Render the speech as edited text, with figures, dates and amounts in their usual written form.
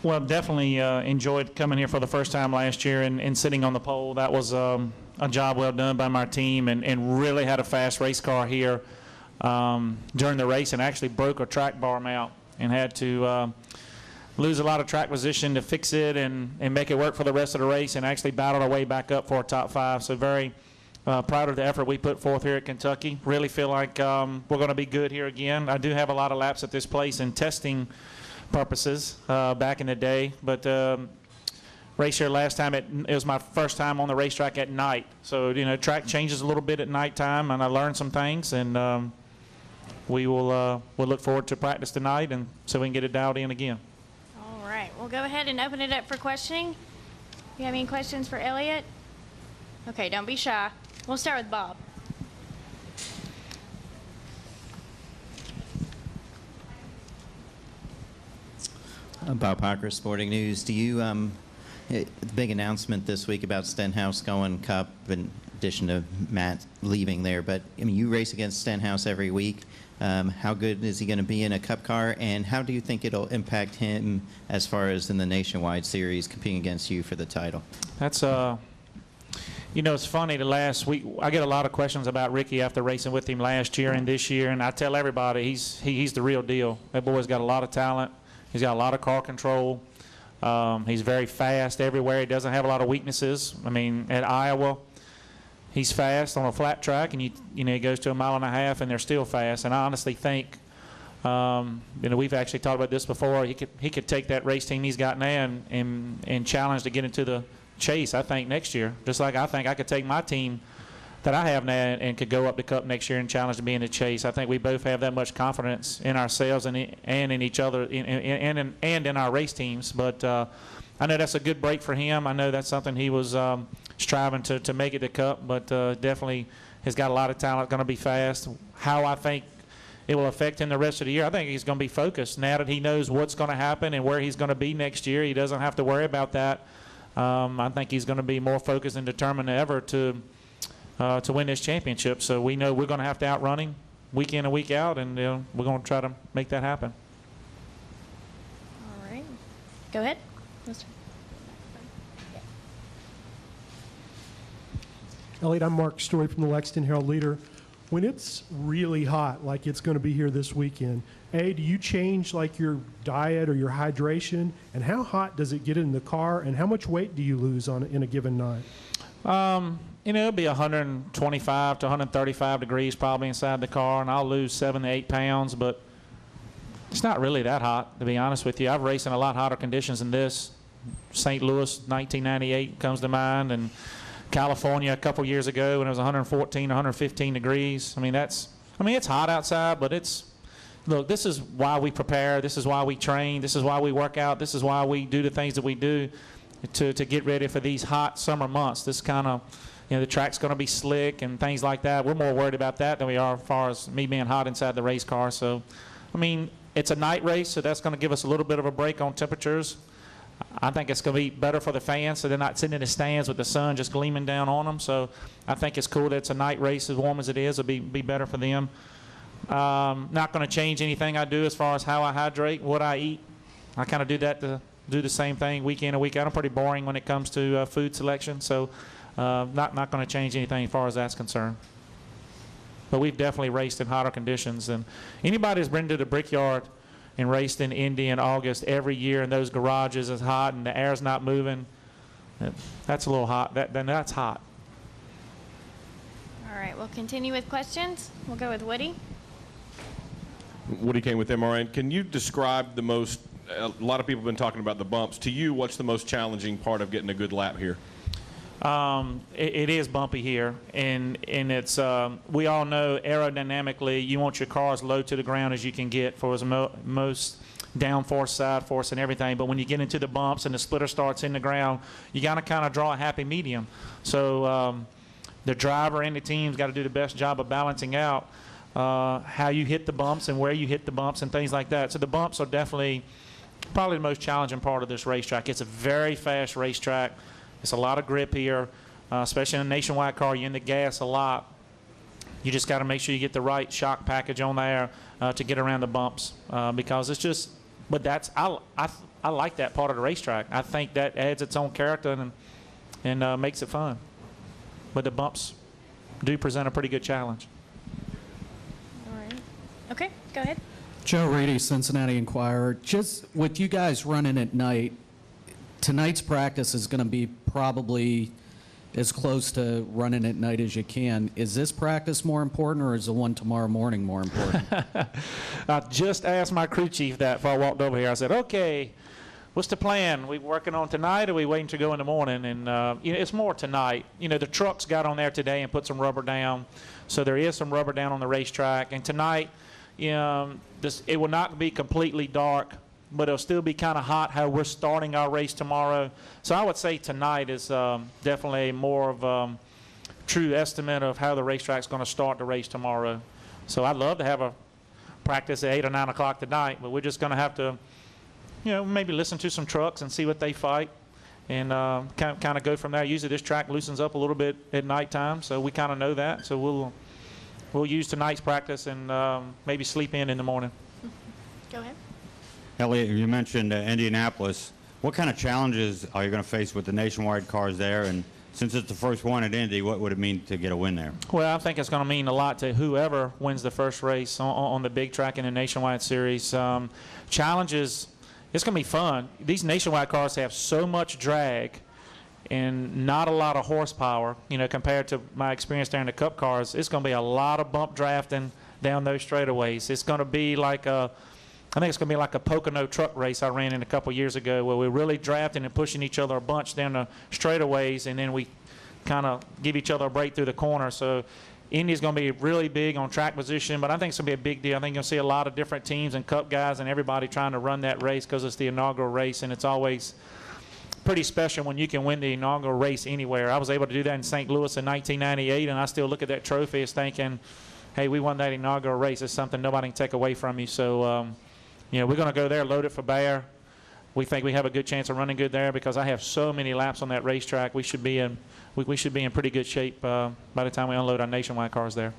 Well, definitely enjoyed coming here for the first time last year and sitting on the pole. That was a job well done by my team, and really had a fast race car here during the race, and actually broke a track bar mount and had to lose a lot of track position to fix it and make it work for the rest of the race, and actually battled our way back up for a top 5. So very proud of the effort we put forth here at Kentucky. Really feel like we're going to be good here again. I do have a lot of laps at this place in testing purposes back in the day, but race here last time, it was my first time on the racetrack at night. So, you know, track changes a little bit at nighttime, and I learned some things, and we'll look forward to practice tonight, and so we can get it dialed in again. All right, we'll go ahead and open it up for questioning. You have any questions for Elliott? Okay, don't be shy. We'll start with Bob. Bob Parker, Sporting News. Do you, the big announcement this week about Stenhouse going Cup, in addition to Matt leaving there, but I mean, you race against Stenhouse every week. How good is he going to be in a Cup car, and how do you think it'll impact him as far as in the Nationwide Series competing against you for the title? That's you know, it's funny, the last week I get a lot of questions about Ricky after racing with him last year and this year, and I tell everybody he's the real deal. That boy's got a lot of talent. He's got a lot of car control. He's very fast everywhere. He doesn't have a lot of weaknesses. I mean, at Iowa, he's fast on a flat track, and you know, he goes to 1.5 miles, and they're still fast. And I honestly think, you know, we've actually talked about this before. He could take that race team he's got now and challenge to get into the chase, I think, next year. Just like I think I could take my team that I have now and could go up the Cup next year and challenge to be in the chase. I think we both have that much confidence in ourselves and in each other and in our race teams. But I know that's a good break for him. I know that's something he was striving to make it to Cup, but definitely has got a lot of talent, going to be fast. How I think it will affect him the rest of the year, I think he's going to be focused. Now that he knows what's going to happen and where he's going to be next year, he doesn't have to worry about that. I think he's going to be more focused and determined than ever to win this championship. So we know we're going to have to outrun him week in and week out, and we're going to try to make that happen. All right. Go ahead. Elliott, I'm Mark Story from the Lexington Herald-Leader. When it's really hot, like it's going to be here this weekend, do you change like your diet or your hydration? And how hot does it get in the car? And how much weight do you lose in a given night? You know, it'll be 125 to 135 degrees probably inside the car, and I'll lose 7 to 8 pounds, but it's not really that hot, to be honest with you. I've raced in a lot hotter conditions than this. St. Louis, 1998 comes to mind, and California a couple years ago when it was 114, 115 degrees. I mean, it's hot outside, but look, this is why we prepare. This is why we train. This is why we work out. This is why we do the things that we do to get ready for these hot summer months. This kind of, you know, the track's going to be slick and things like that. We're more worried about that than we are as far as me being hot inside the race car. So, I mean, it's a night race, so that's going to give us a little bit of a break on temperatures. I think it's going to be better for the fans, so they're not sitting in the stands with the sun just gleaming down on them. So I think it's cool that it's a night race, as warm as it is. It'll be better for them. Not going to change anything I do as far as how I hydrate, what I eat. I kind of do that to do the same thing week in and week out. I'm pretty boring when it comes to food selection, so not going to change anything as far as that's concerned. But we've definitely raced in hotter conditions, and anybody who's been to the Brickyard and raced in Indy in August every year, and those garages is hot and the air's not moving, that's a little hot. Then that's hot. All right, we'll continue with questions. We'll go with Woody. Woody Kane with MRN. Can you describe the most, a lot of people have been talking about the bumps. To you, what's the most challenging part of getting a good lap here? It is bumpy here, and it's we all know aerodynamically you want your car as low to the ground as you can get for as most downforce, side force, and everything. But when you get into the bumps and the splitter starts in the ground, you got to kind of draw a happy medium. So the driver and the team's got to do the best job of balancing out how you hit the bumps and where you hit the bumps and things like that. So the bumps are definitely probably the most challenging part of this racetrack. It's a very fast racetrack. It's a lot of grip here, especially in a Nationwide car. You're in the gas a lot. You just got to make sure you get the right shock package on there to get around the bumps because it's just. But that's I like that part of the racetrack. I think that adds its own character and makes it fun. But the bumps do present a pretty good challenge. All right. Okay, go ahead. Joe Reedy, Cincinnati Enquirer. Just with you guys running at night, tonight's practice is going to be probably as close to running at night as you can. Is this practice more important, or is the one tomorrow morning more important? I just asked my crew chief that before I walked over here. I said, okay, what's the plan? We working on tonight, or we waiting to go in the morning? And you know, it's more tonight. You know, the trucks got on there today and put some rubber down, so there is some rubber down on the racetrack. And tonight, it will not be completely dark, but it'll still be kind of hot how we're starting our race tomorrow. So I would say tonight is definitely more of a true estimate of how the racetrack's going to start the race tomorrow. So I'd love to have a practice at 8 or 9 o'clock tonight, but we're just going to have to, you know, maybe listen to some trucks and see what they fight and kind of go from there. Usually this track loosens up a little bit at nighttime, so we kind of know that. So we'll use tonight's practice and maybe sleep in the morning. Go ahead. Elliott, you mentioned Indianapolis. What kind of challenges are you going to face with the Nationwide cars there? And since it's the first one at Indy, what would it mean to get a win there? Well, I think it's going to mean a lot to whoever wins the first race on the big track in the Nationwide Series. Challenges, it's going to be fun. These Nationwide cars have so much drag and not a lot of horsepower, you know, compared to my experience there in the Cup cars. It's going to be a lot of bump drafting down those straightaways. It's going to be like I think it's going to be like a Pocono truck race I ran in a couple years ago, where we're really drafting and pushing each other a bunch down the straightaways, and then we kind of give each other a break through the corner. So Indy's going to be really big on track position, but I think it's going to be a big deal. I think you'll see a lot of different teams and Cup guys and everybody trying to run that race because it's the inaugural race, and it's always pretty special when you can win the inaugural race anywhere. I was able to do that in St. Louis in 1998, and I still look at that trophy as thinking, hey, we won that inaugural race. It's something nobody can take away from you. So, you know, we're going to go there loaded for bear. We think we have a good chance of running good there because I have so many laps on that racetrack. We should be in pretty good shape by the time we unload our Nationwide cars there.